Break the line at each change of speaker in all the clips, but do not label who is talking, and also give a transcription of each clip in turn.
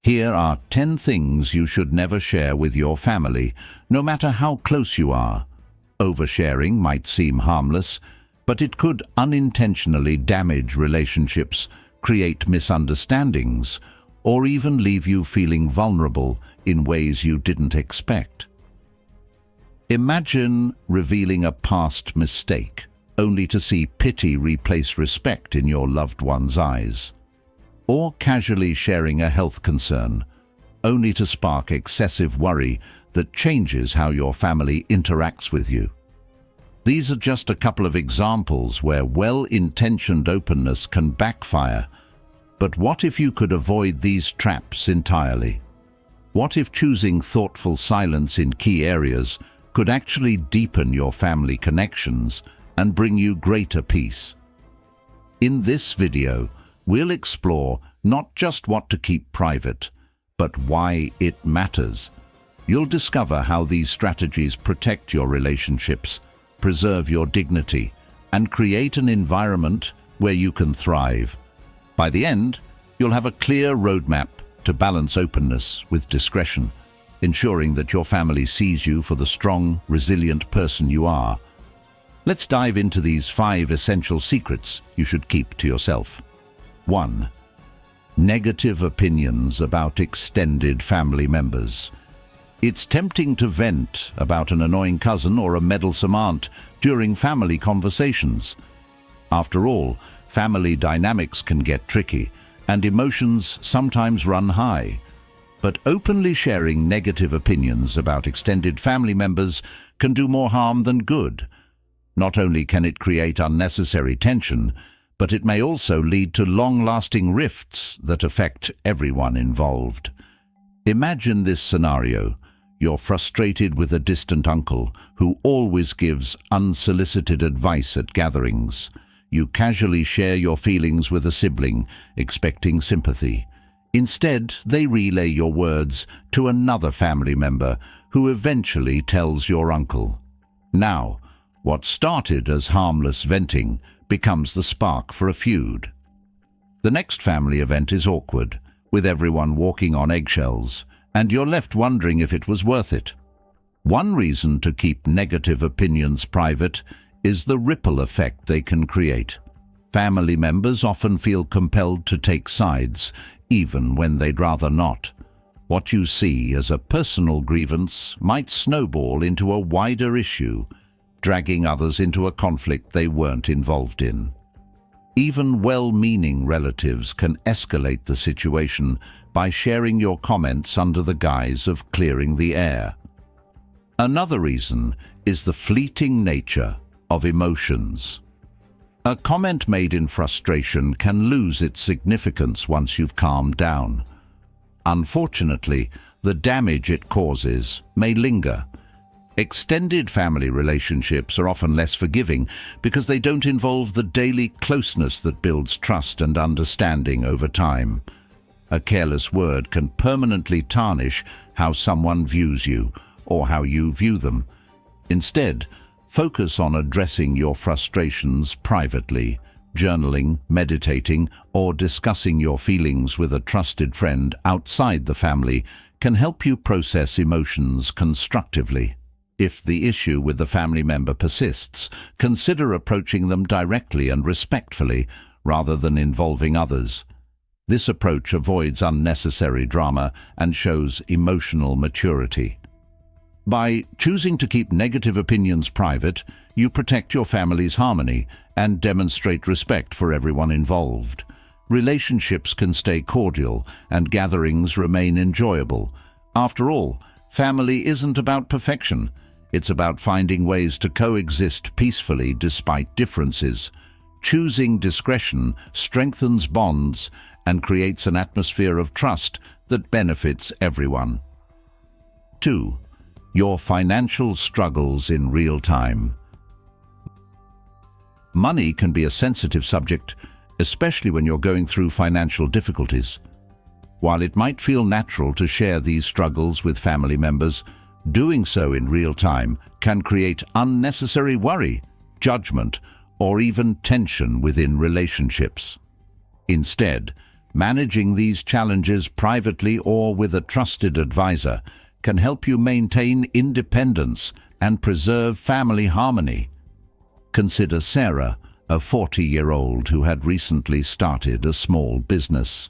Here are 10 things you should never share with your family, no matter how close you are. Oversharing might seem harmless, but it could unintentionally damage relationships, create misunderstandings, or even leave you feeling vulnerable in ways you didn't expect. Imagine revealing a past mistake, only to see pity replace respect in your loved one's eyes. Or casually sharing a health concern, only to spark excessive worry that changes how your family interacts with you. These are just a couple of examples where well-intentioned openness can backfire. But what if you could avoid these traps entirely? What if choosing thoughtful silence in key areas could actually deepen your family connections and bring you greater peace? In this video, we'll explore not just what to keep private, but why it matters. You'll discover how these strategies protect your relationships, preserve your dignity, and create an environment where you can thrive. By the end, you'll have a clear roadmap to balance openness with discretion, ensuring that your family sees you for the strong, resilient person you are. Let's dive into these 5 essential secrets you should keep to yourself. 1. Negative opinions about extended family members. It's tempting to vent about an annoying cousin or a meddlesome aunt during family conversations. After all, family dynamics can get tricky, and emotions sometimes run high. But openly sharing negative opinions about extended family members can do more harm than good. Not only can it create unnecessary tension, but it may also lead to long-lasting rifts that affect everyone involved. Imagine this scenario. You're frustrated with a distant uncle who always gives unsolicited advice at gatherings. You casually share your feelings with a sibling, expecting sympathy. Instead, they relay your words to another family member who eventually tells your uncle. Now, what started as harmless venting becomes the spark for a feud. The next family event is awkward, with everyone walking on eggshells, and you're left wondering if it was worth it. One reason to keep negative opinions private is the ripple effect they can create. Family members often feel compelled to take sides, even when they'd rather not. What you see as a personal grievance might snowball into a wider issue, dragging others into a conflict they weren't involved in. Even well-meaning relatives can escalate the situation by sharing your comments under the guise of clearing the air. Another reason is the fleeting nature of emotions. A comment made in frustration can lose its significance once you've calmed down. Unfortunately, the damage it causes may linger. Extended family relationships are often less forgiving because they don't involve the daily closeness that builds trust and understanding over time. A careless word can permanently tarnish how someone views you or how you view them. Instead, focus on addressing your frustrations privately. Journaling, meditating, or discussing your feelings with a trusted friend outside the family can help you process emotions constructively. If the issue with the family member persists, consider approaching them directly and respectfully rather than involving others. This approach avoids unnecessary drama and shows emotional maturity. By choosing to keep negative opinions private, you protect your family's harmony and demonstrate respect for everyone involved. Relationships can stay cordial and gatherings remain enjoyable. After all, family isn't about perfection. It's about finding ways to coexist peacefully despite differences. Choosing discretion strengthens bonds and creates an atmosphere of trust that benefits everyone. 2. Your financial struggles in real time. Money can be a sensitive subject, especially when you're going through financial difficulties. While it might feel natural to share these struggles with family members, doing so in real time can create unnecessary worry, judgment, or even tension within relationships. Instead, Managing these challenges privately or with a trusted advisor can help you maintain independence and preserve family harmony. Consider Sarah, a 40-year-old who had recently started a small business.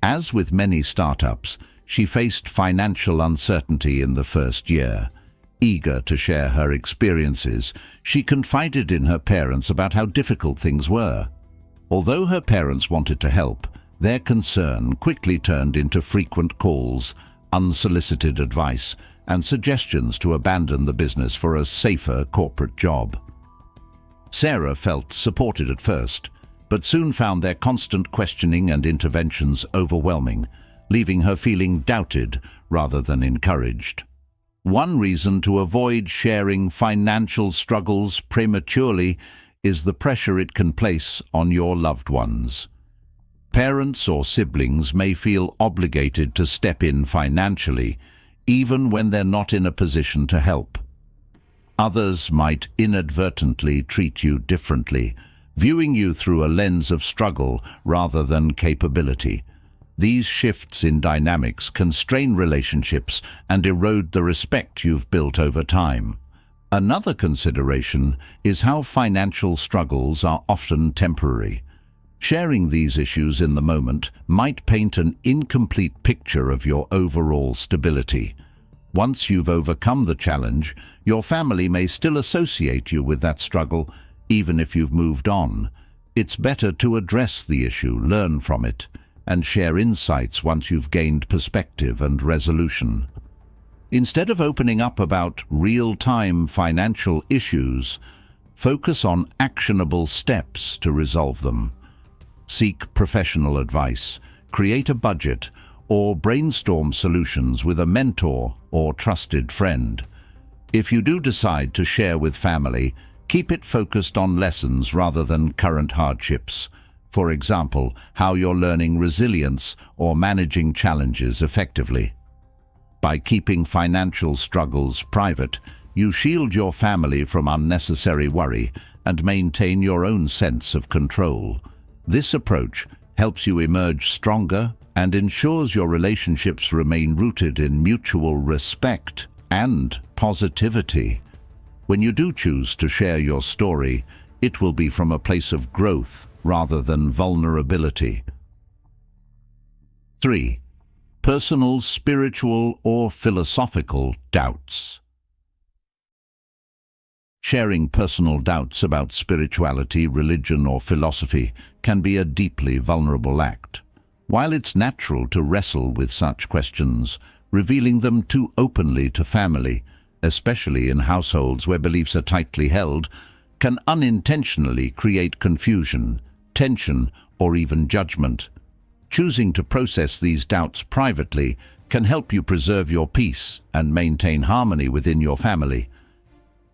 As with many startups, she faced financial uncertainty in the first year. Eager to share her experiences, she confided in her parents about how difficult things were. Although her parents wanted to help, their concern quickly turned into frequent calls, unsolicited advice, and suggestions to abandon the business for a safer corporate job. Sarah felt supported at first, but soon found their constant questioning and interventions overwhelming, leaving her feeling doubted rather than encouraged. One reason to avoid sharing financial struggles prematurely is the pressure it can place on your loved ones. Parents or siblings may feel obligated to step in financially, even when they're not in a position to help. Others might inadvertently treat you differently, viewing you through a lens of struggle rather than capability. These shifts in dynamics can strain relationships and erode the respect you've built over time. Another consideration is how financial struggles are often temporary. Sharing these issues in the moment might paint an incomplete picture of your overall stability. Once you've overcome the challenge, your family may still associate you with that struggle, even if you've moved on. It's better to address the issue, learn from it, and share insights once you've gained perspective and resolution. Instead of opening up about real-time financial issues, focus on actionable steps to resolve them. Seek professional advice, create a budget, or brainstorm solutions with a mentor or trusted friend. If you do decide to share with family, keep it focused on lessons rather than current hardships. For example, how you're learning resilience or managing challenges effectively. By keeping financial struggles private, you shield your family from unnecessary worry and maintain your own sense of control. This approach helps you emerge stronger and ensures your relationships remain rooted in mutual respect and positivity. When you do choose to share your story, it will be from a place of growth rather than vulnerability. 3. Personal, spiritual, or philosophical doubts. Sharing personal doubts about spirituality, religion, or philosophy can be a deeply vulnerable act. While it's natural to wrestle with such questions, revealing them too openly to family, especially in households where beliefs are tightly held, can unintentionally create confusion, tension, or even judgment. Choosing to process these doubts privately can help you preserve your peace and maintain harmony within your family.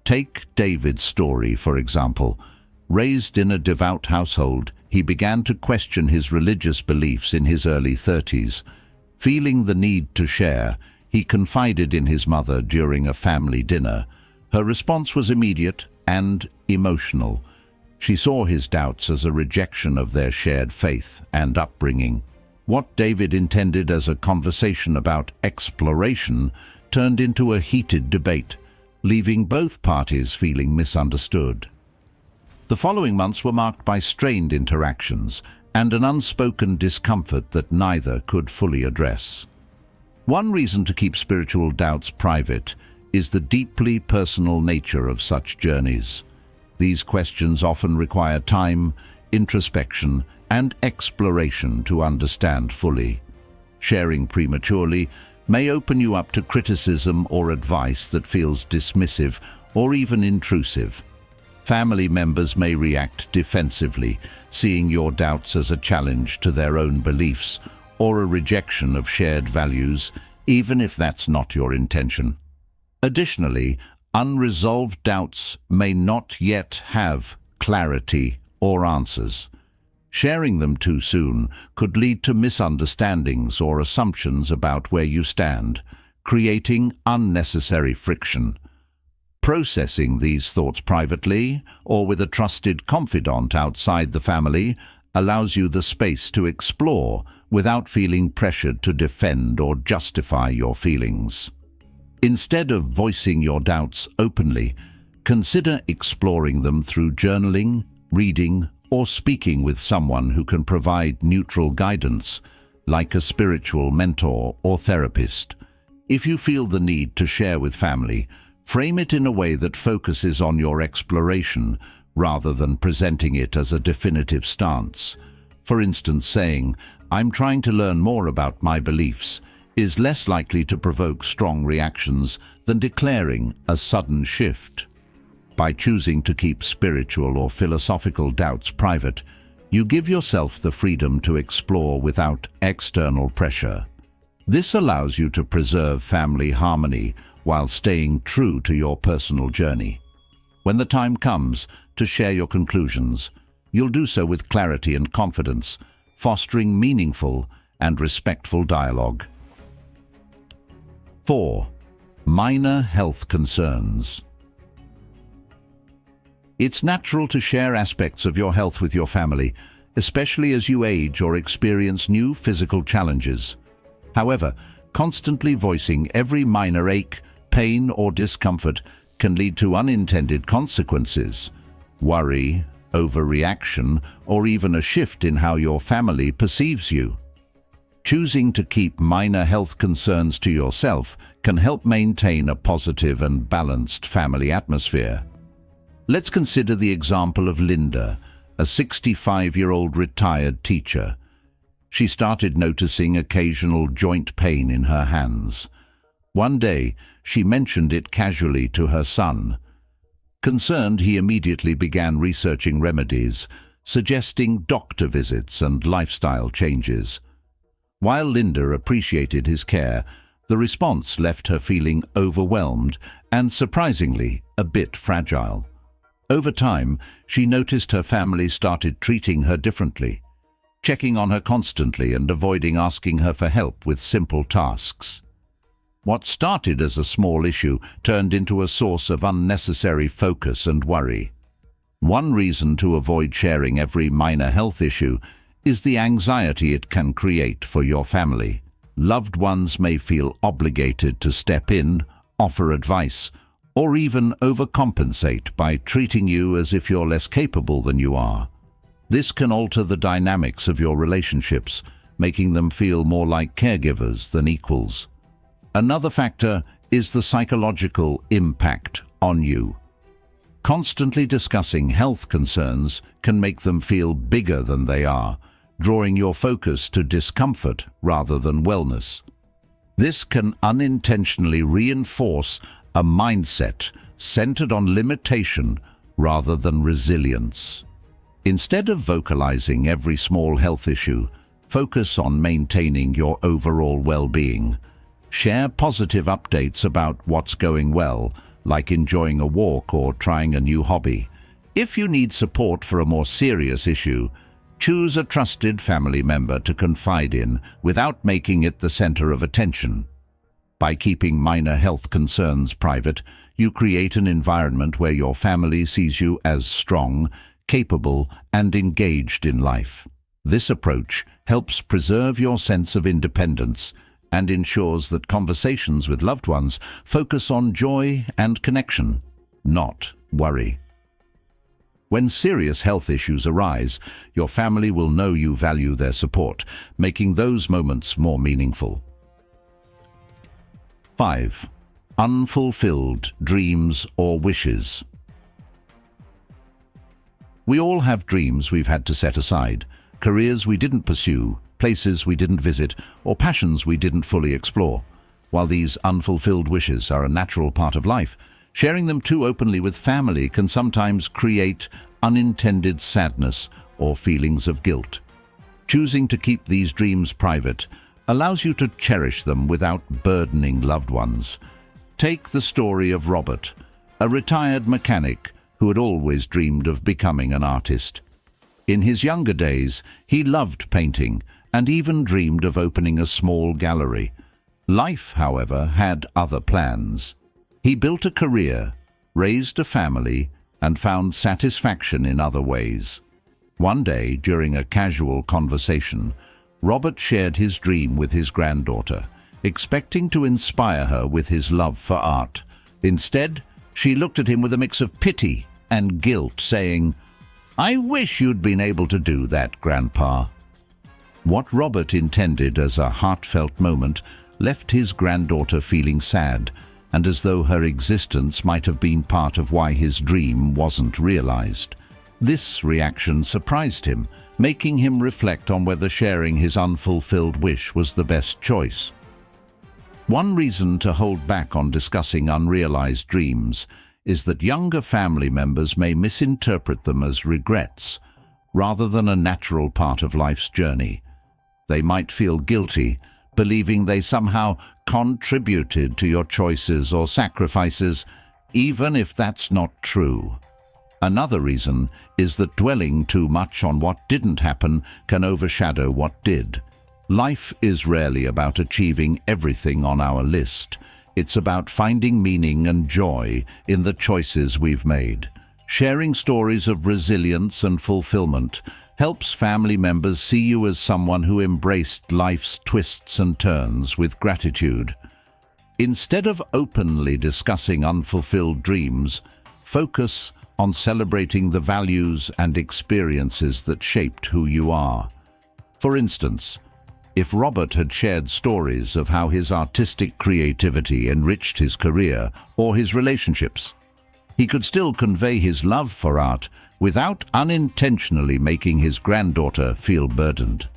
Take David's story, for example. Raised in a devout household, he began to question his religious beliefs in his early 30s. Feeling the need to share, he confided in his mother during a family dinner. Her response was immediate and emotional. She saw his doubts as a rejection of their shared faith and upbringing. What David intended as a conversation about exploration turned into a heated debate, leaving both parties feeling misunderstood. The following months were marked by strained interactions and an unspoken discomfort that neither could fully address. One reason to keep spiritual doubts private is the deeply personal nature of such journeys. These questions often require time, introspection, and exploration to understand fully. Sharing prematurely may open you up to criticism or advice that feels dismissive or even intrusive. Family members may react defensively, seeing your doubts as a challenge to their own beliefs or a rejection of shared values, even if that's not your intention. Additionally, unresolved doubts may not yet have clarity or answers. Sharing them too soon could lead to misunderstandings or assumptions about where you stand, creating unnecessary friction. Processing these thoughts privately or with a trusted confidant outside the family allows you the space to explore without feeling pressured to defend or justify your feelings. Instead of voicing your doubts openly, consider exploring them through journaling, reading, or speaking with someone who can provide neutral guidance, like a spiritual mentor or therapist. If you feel the need to share with family, frame it in a way that focuses on your exploration rather than presenting it as a definitive stance. For instance, saying, "I'm trying to learn more about my beliefs," is less likely to provoke strong reactions than declaring a sudden shift. By choosing to keep spiritual or philosophical doubts private, you give yourself the freedom to explore without external pressure. This allows you to preserve family harmony while staying true to your personal journey. When the time comes to share your conclusions, you'll do so with clarity and confidence, fostering meaningful and respectful dialogue. 4. Minor health concerns. It's natural to share aspects of your health with your family, especially as you age or experience new physical challenges. However, constantly voicing every minor ache, pain, or discomfort can lead to unintended consequences. Worry, overreaction, or even a shift in how your family perceives you. Choosing to keep minor health concerns to yourself can help maintain a positive and balanced family atmosphere. Let's consider the example of Linda, a 65-year-old retired teacher. She started noticing occasional joint pain in her hands. One day, she mentioned it casually to her son. Concerned, he immediately began researching remedies, suggesting doctor visits and lifestyle changes. While Linda appreciated his care, the response left her feeling overwhelmed and, surprisingly, a bit fragile. Over time, she noticed her family started treating her differently, checking on her constantly and avoiding asking her for help with simple tasks. What started as a small issue turned into a source of unnecessary focus and worry. One reason to avoid sharing every minor health issue is the anxiety it can create for your family. Loved ones may feel obligated to step in, offer advice, or even overcompensate by treating you as if you're less capable than you are. This can alter the dynamics of your relationships, making them feel more like caregivers than equals. Another factor is the psychological impact on you. Constantly discussing health concerns can make them feel bigger than they are, drawing your focus to discomfort rather than wellness. This can unintentionally reinforce a mindset centered on limitation rather than resilience. Instead of vocalizing every small health issue, focus on maintaining your overall well-being. Share positive updates about what's going well, like enjoying a walk or trying a new hobby. If you need support for a more serious issue, choose a trusted family member to confide in without making it the center of attention. By keeping minor health concerns private, you create an environment where your family sees you as strong, capable, and engaged in life. This approach helps preserve your sense of independence and ensures that conversations with loved ones focus on joy and connection, not worry. When serious health issues arise, your family will know you value their support, making those moments more meaningful. 5. Unfulfilled dreams or wishes. We all have dreams we've had to set aside, careers we didn't pursue, places we didn't visit, or passions we didn't fully explore. While these unfulfilled wishes are a natural part of life, sharing them too openly with family can sometimes create unintended sadness or feelings of guilt. Choosing to keep these dreams private allows you to cherish them without burdening loved ones. Take the story of Robert, a retired mechanic who had always dreamed of becoming an artist. In his younger days, he loved painting and even dreamed of opening a small gallery. Life, however, had other plans. He built a career, raised a family, and found satisfaction in other ways. One day, during a casual conversation, Robert shared his dream with his granddaughter, expecting to inspire her with his love for art. Instead, she looked at him with a mix of pity and guilt, saying, "I wish you'd been able to do that, Grandpa." What Robert intended as a heartfelt moment left his granddaughter feeling sad, and as though her existence might have been part of why his dream wasn't realized. This reaction surprised him, making him reflect on whether sharing his unfulfilled wish was the best choice. One reason to hold back on discussing unrealized dreams is that younger family members may misinterpret them as regrets, rather than a natural part of life's journey. They might feel guilty, believing they somehow contributed to your choices or sacrifices, even if that's not true. Another reason is that dwelling too much on what didn't happen can overshadow what did. Life is rarely about achieving everything on our list. It's about finding meaning and joy in the choices we've made. Sharing stories of resilience and fulfillment helps family members see you as someone who embraced life's twists and turns with gratitude. Instead of openly discussing unfulfilled dreams, focus on celebrating the values and experiences that shaped who you are. For instance, if Robert had shared stories of how his artistic creativity enriched his career or his relationships, he could still convey his love for art without unintentionally making his granddaughter feel burdened.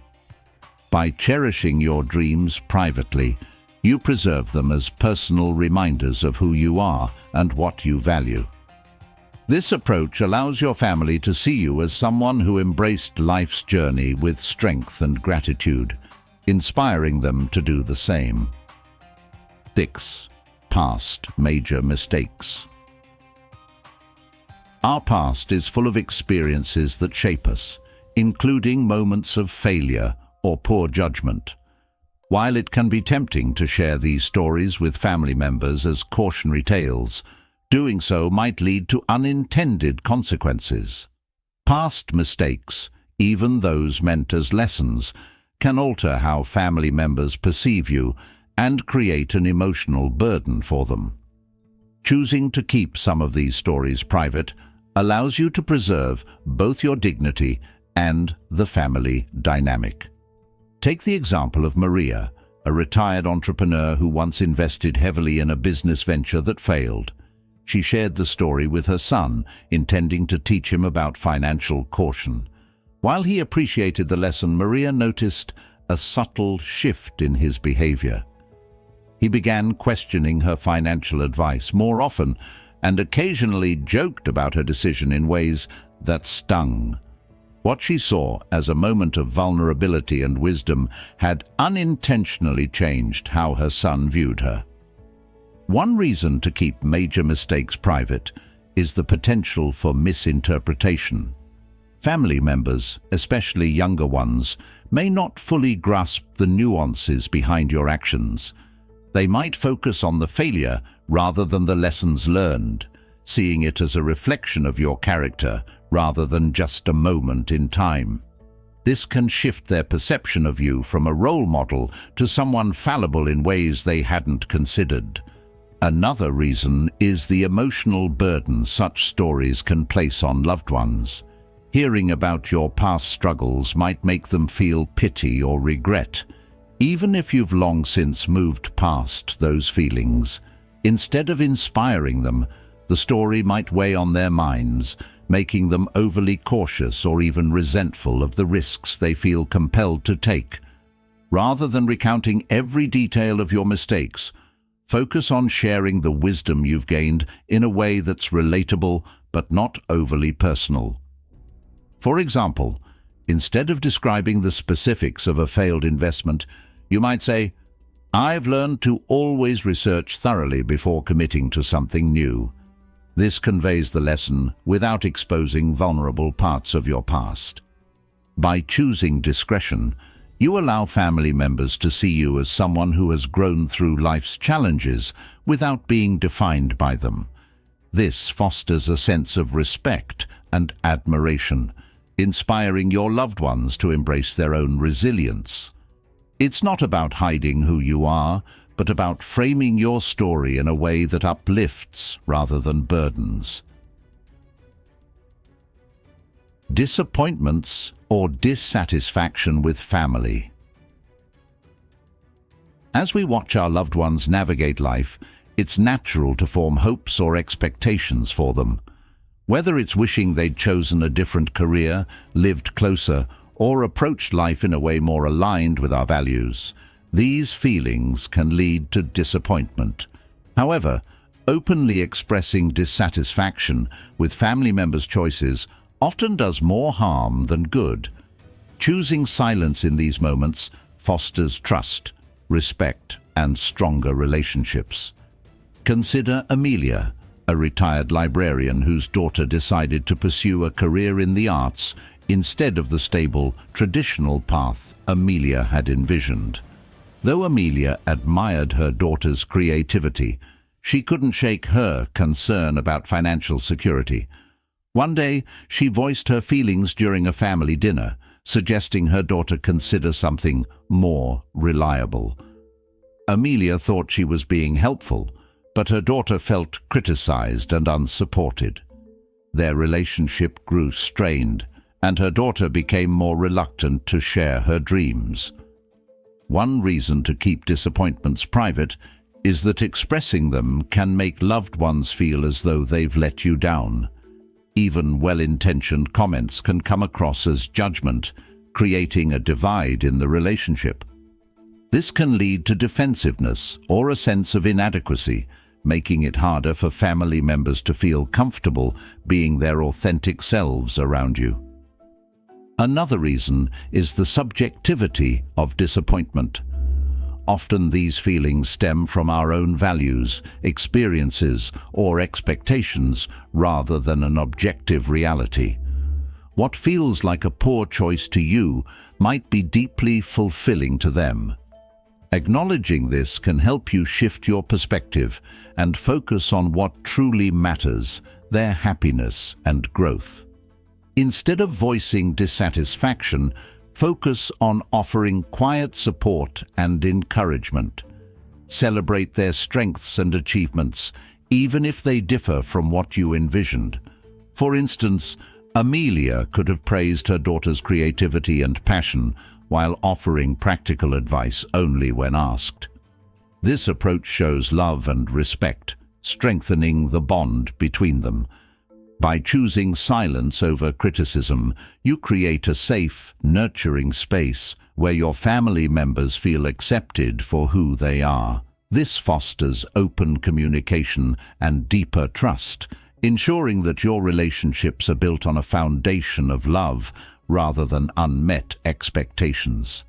By cherishing your dreams privately, you preserve them as personal reminders of who you are and what you value. This approach allows your family to see you as someone who embraced life's journey with strength and gratitude, inspiring them to do the same. 6. Past major mistakes. Our past is full of experiences that shape us, including moments of failure or poor judgment. While it can be tempting to share these stories with family members as cautionary tales, doing so might lead to unintended consequences. Past mistakes, even those meant as lessons, can alter how family members perceive you and create an emotional burden for them. Choosing to keep some of these stories private allows you to preserve both your dignity and the family dynamic. Take the example of Maria, a retired entrepreneur who once invested heavily in a business venture that failed. She shared the story with her son, intending to teach him about financial caution. While he appreciated the lesson, Maria noticed a subtle shift in his behavior. He began questioning her financial advice more often and occasionally joked about her decision in ways that stung. What she saw as a moment of vulnerability and wisdom had unintentionally changed how her son viewed her. One reason to keep major mistakes private is the potential for misinterpretation. Family members, especially younger ones, may not fully grasp the nuances behind your actions. They might focus on the failure rather than the lessons learned, seeing it as a reflection of your character rather than just a moment in time. This can shift their perception of you from a role model to someone fallible in ways they hadn't considered. Another reason is the emotional burden such stories can place on loved ones. Hearing about your past struggles might make them feel pity or regret, even if you've long since moved past those feelings. Instead of inspiring them, the story might weigh on their minds, making them overly cautious or even resentful of the risks they feel compelled to take. Rather than recounting every detail of your mistakes, focus on sharing the wisdom you've gained in a way that's relatable but not overly personal. For example, instead of describing the specifics of a failed investment, you might say, "I've learned to always research thoroughly before committing to something new." This conveys the lesson without exposing vulnerable parts of your past. By choosing discretion, you allow family members to see you as someone who has grown through life's challenges without being defined by them. This fosters a sense of respect and admiration, inspiring your loved ones to embrace their own resilience. It's not about hiding who you are, but about framing your story in a way that uplifts rather than burdens. Disappointments or dissatisfaction with family. As we watch our loved ones navigate life, it's natural to form hopes or expectations for them. Whether it's wishing they'd chosen a different career, lived closer, or approached life in a way more aligned with our values, these feelings can lead to disappointment. However, openly expressing dissatisfaction with family members' choices often does more harm than good. Choosing silence in these moments fosters trust, respect, and stronger relationships. Consider Amelia, a retired librarian whose daughter decided to pursue a career in the arts instead of the stable, traditional path Amelia had envisioned. Though Amelia admired her daughter's creativity, she couldn't shake her concern about financial security. One day, she voiced her feelings during a family dinner, suggesting her daughter consider something more reliable. Amelia thought she was being helpful, but her daughter felt criticized and unsupported. Their relationship grew strained, and her daughter became more reluctant to share her dreams. One reason to keep disappointments private is that expressing them can make loved ones feel as though they've let you down. Even well-intentioned comments can come across as judgment, creating a divide in the relationship. This can lead to defensiveness or a sense of inadequacy, making it harder for family members to feel comfortable being their authentic selves around you. Another reason is the subjectivity of disappointment. Often these feelings stem from our own values, experiences, or expectations rather than an objective reality. What feels like a poor choice to you might be deeply fulfilling to them. Acknowledging this can help you shift your perspective and focus on what truly matters, their happiness and growth. Instead of voicing dissatisfaction, focus on offering quiet support and encouragement. Celebrate their strengths and achievements, even if they differ from what you envisioned. For instance, Amelia could have praised her daughter's creativity and passion while offering practical advice only when asked. This approach shows love and respect, strengthening the bond between them. By choosing silence over criticism, you create a safe, nurturing space where your family members feel accepted for who they are. This fosters open communication and deeper trust, ensuring that your relationships are built on a foundation of love rather than unmet expectations.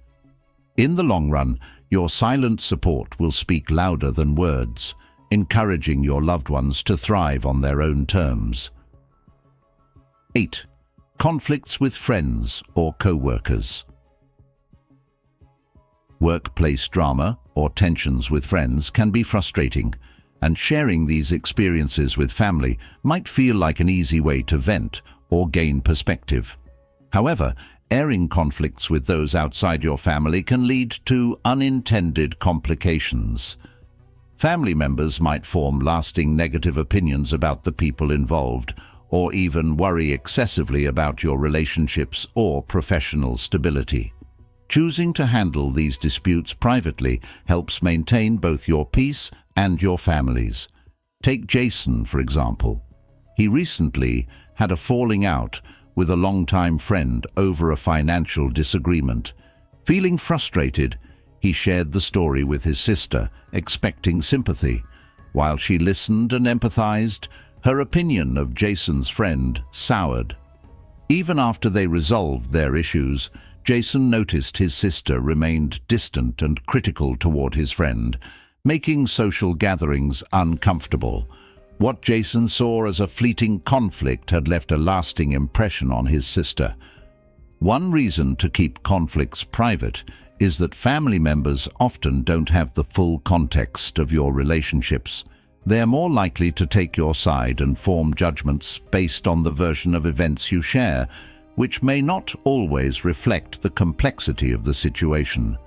In the long run, your silent support will speak louder than words, encouraging your loved ones to thrive on their own terms. 8. Conflicts with friends or co-workers. Workplace drama or tensions with friends can be frustrating, and sharing these experiences with family might feel like an easy way to vent or gain perspective. However, airing conflicts with those outside your family can lead to unintended complications. Family members might form lasting negative opinions about the people involved, or even worry excessively about your relationships or professional stability. Choosing to handle these disputes privately helps maintain both your peace and your family's. Take Jason, for example. He recently had a falling out with a longtime friend over a financial disagreement. Feeling frustrated, he shared the story with his sister, expecting sympathy. While she listened and empathized, her opinion of Jason's friend soured. Even after they resolved their issues, Jason noticed his sister remained distant and critical toward his friend, making social gatherings uncomfortable. What Jason saw as a fleeting conflict had left a lasting impression on his sister. One reason to keep conflicts private is that family members often don't have the full context of your relationships. They are more likely to take your side and form judgments based on the version of events you share, which may not always reflect the complexity of the situation.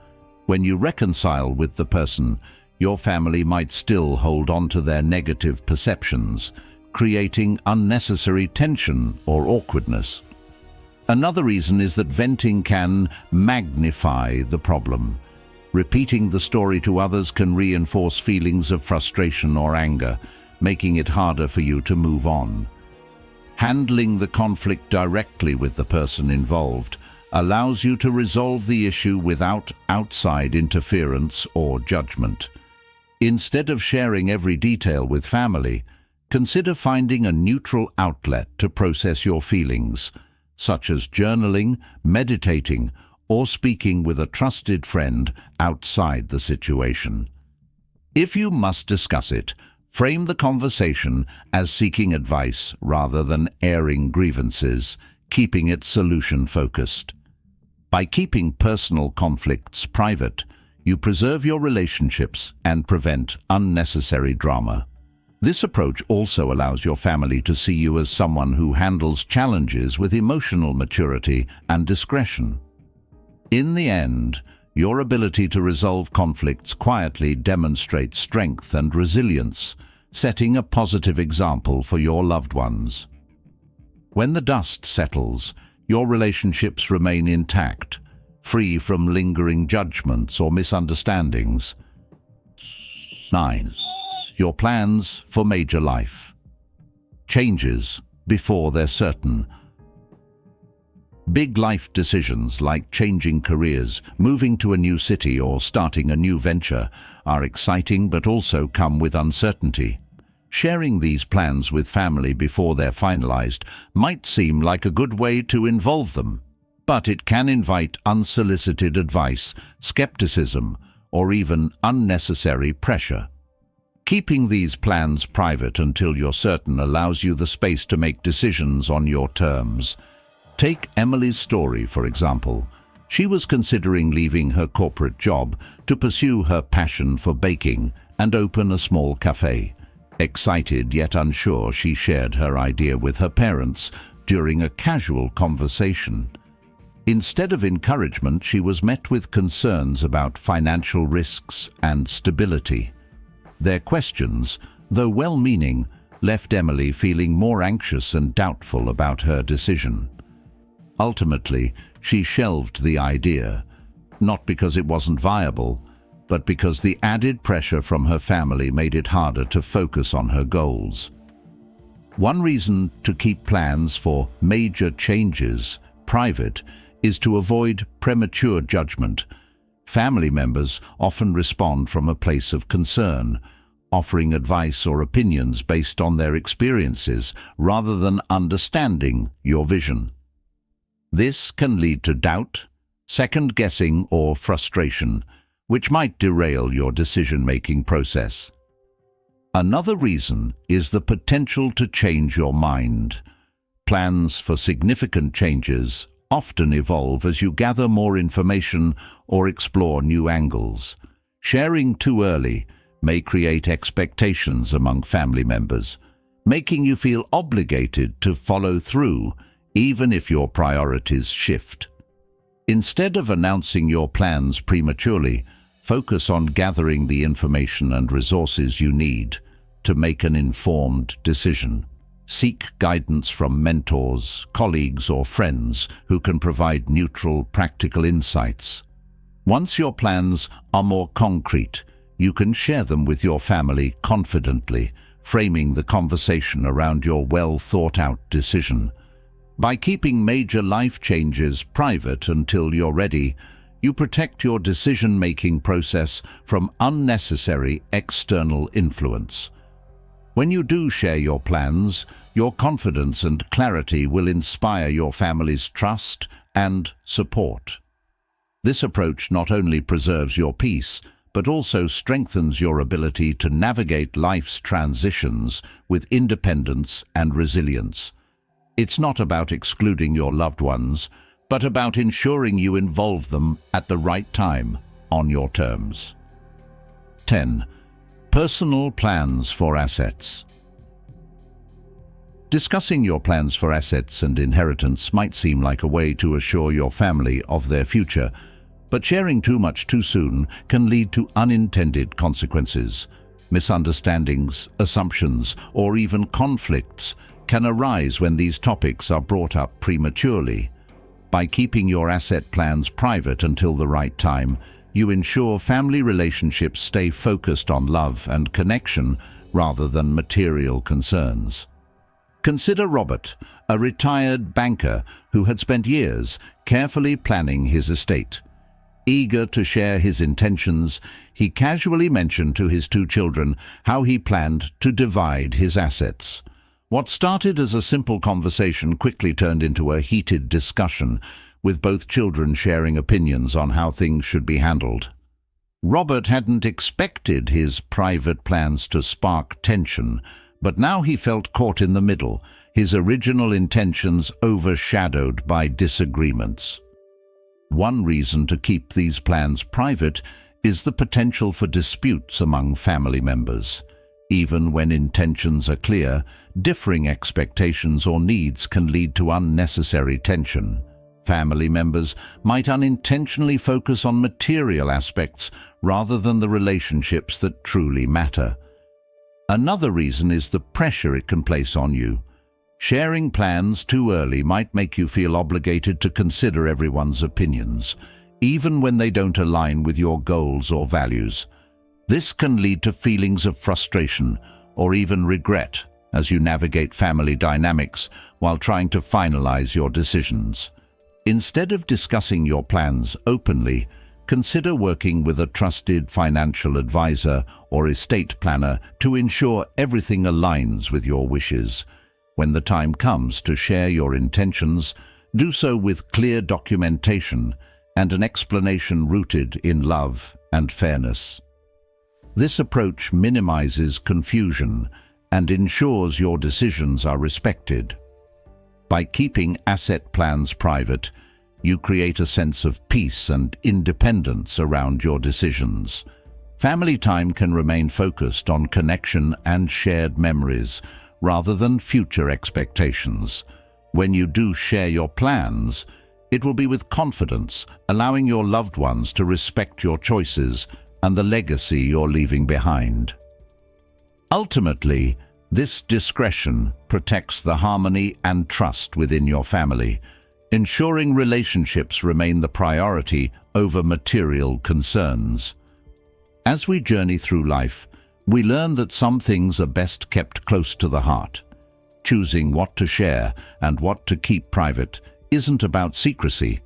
When you reconcile with the person, your family might still hold on to their negative perceptions, creating unnecessary tension or awkwardness. Another reason is that venting can magnify the problem. Repeating the story to others can reinforce feelings of frustration or anger, making it harder for you to move on. Handling the conflict directly with the person involved allows you to resolve the issue without outside interference or judgment. Instead of sharing every detail with family, consider finding a neutral outlet to process your feelings, such as journaling, meditating, or speaking with a trusted friend outside the situation. If you must discuss it, frame the conversation as seeking advice rather than airing grievances, keeping it solution-focused. By keeping personal conflicts private, you preserve your relationships and prevent unnecessary drama. This approach also allows your family to see you as someone who handles challenges with emotional maturity and discretion. In the end, your ability to resolve conflicts quietly demonstrates strength and resilience, setting a positive example for your loved ones. When the dust settles, your relationships remain intact, free from lingering judgments or misunderstandings. 9. Your plans for major life changes before they're certain. Big life decisions like changing careers, moving to a new city, or starting a new venture are exciting but also come with uncertainty. Sharing these plans with family before they're finalized might seem like a good way to involve them, but it can invite unsolicited advice, skepticism, or even unnecessary pressure. Keeping these plans private until you're certain allows you the space to make decisions on your terms. Take Emily's story, for example. She was considering leaving her corporate job to pursue her passion for baking and open a small cafe. Excited yet unsure, she shared her idea with her parents during a casual conversation. Instead of encouragement, she was met with concerns about financial risks and stability. Their questions, though well-meaning, left Emily feeling more anxious and doubtful about her decision. Ultimately, she shelved the idea, not because it wasn't viable, but because the added pressure from her family made it harder to focus on her goals. One reason to keep plans for major changes private is to avoid premature judgment. Family members often respond from a place of concern, offering advice or opinions based on their experiences rather than understanding your vision. This can lead to doubt, second-guessing, or frustration, which might derail your decision-making process. Another reason is the potential to change your mind. Plans for significant changes often evolve as you gather more information or explore new angles. Sharing too early may create expectations among family members, making you feel obligated to follow through even if your priorities shift. Instead of announcing your plans prematurely, focus on gathering the information and resources you need to make an informed decision. Seek guidance from mentors, colleagues, or friends who can provide neutral, practical insights. Once your plans are more concrete, you can share them with your family confidently, framing the conversation around your well-thought-out decision. By keeping major life changes private until you're ready, you protect your decision-making process from unnecessary external influence. When you do share your plans, your confidence and clarity will inspire your family's trust and support. This approach not only preserves your peace, but also strengthens your ability to navigate life's transitions with independence and resilience. It's not about excluding your loved ones, but about ensuring you involve them at the right time, on your terms. 10. Personal plans for assets. Discussing your plans for assets and inheritance might seem like a way to assure your family of their future, but sharing too much too soon can lead to unintended consequences. Misunderstandings, assumptions, or even conflicts can arise when these topics are brought up prematurely. By keeping your asset plans private until the right time, you ensure family relationships stay focused on love and connection rather than material concerns. Consider Robert, a retired banker who had spent years carefully planning his estate. Eager to share his intentions, he casually mentioned to his two children how he planned to divide his assets. What started as a simple conversation quickly turned into a heated discussion, with both children sharing opinions on how things should be handled. Robert hadn't expected his private plans to spark tension, but now he felt caught in the middle, his original intentions overshadowed by disagreements. One reason to keep these plans private is the potential for disputes among family members. Even when intentions are clear, differing expectations or needs can lead to unnecessary tension. Family members might unintentionally focus on material aspects rather than the relationships that truly matter. Another reason is the pressure it can place on you. Sharing plans too early might make you feel obligated to consider everyone's opinions, even when they don't align with your goals or values. This can lead to feelings of frustration or even regret as you navigate family dynamics while trying to finalize your decisions. Instead of discussing your plans openly, consider working with a trusted financial advisor or estate planner to ensure everything aligns with your wishes. When the time comes to share your intentions, do so with clear documentation and an explanation rooted in love and fairness. This approach minimizes confusion and ensures your decisions are respected. By keeping asset plans private, you create a sense of peace and independence around your decisions. Family time can remain focused on connection and shared memories, rather than future expectations. When you do share your plans, it will be with confidence, allowing your loved ones to respect your choices and the legacy you're leaving behind. Ultimately, this discretion protects the harmony and trust within your family, ensuring relationships remain the priority over material concerns. As we journey through life, we learn that some things are best kept close to the heart. Choosing what to share and what to keep private isn't about secrecy.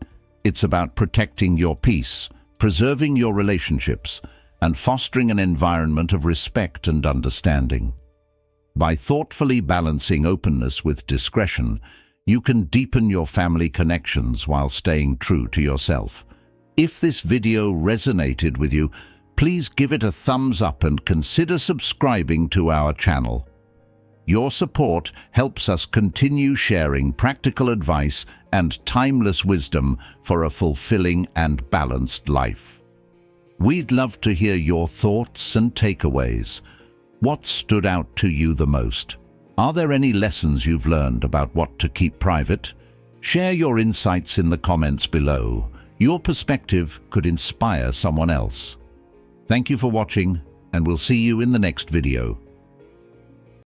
It's about protecting your peace, preserving your relationships, and fostering an environment of respect and understanding. By thoughtfully balancing openness with discretion, you can deepen your family connections while staying true to yourself. If this video resonated with you, please give it a thumbs up and consider subscribing to our channel. Your support helps us continue sharing practical advice and timeless wisdom for a fulfilling and balanced life. We'd love to hear your thoughts and takeaways. What stood out to you the most? Are there any lessons you've learned about what to keep private? Share your insights in the comments below. Your perspective could inspire someone else. Thank you for watching, and we'll see you in the next video.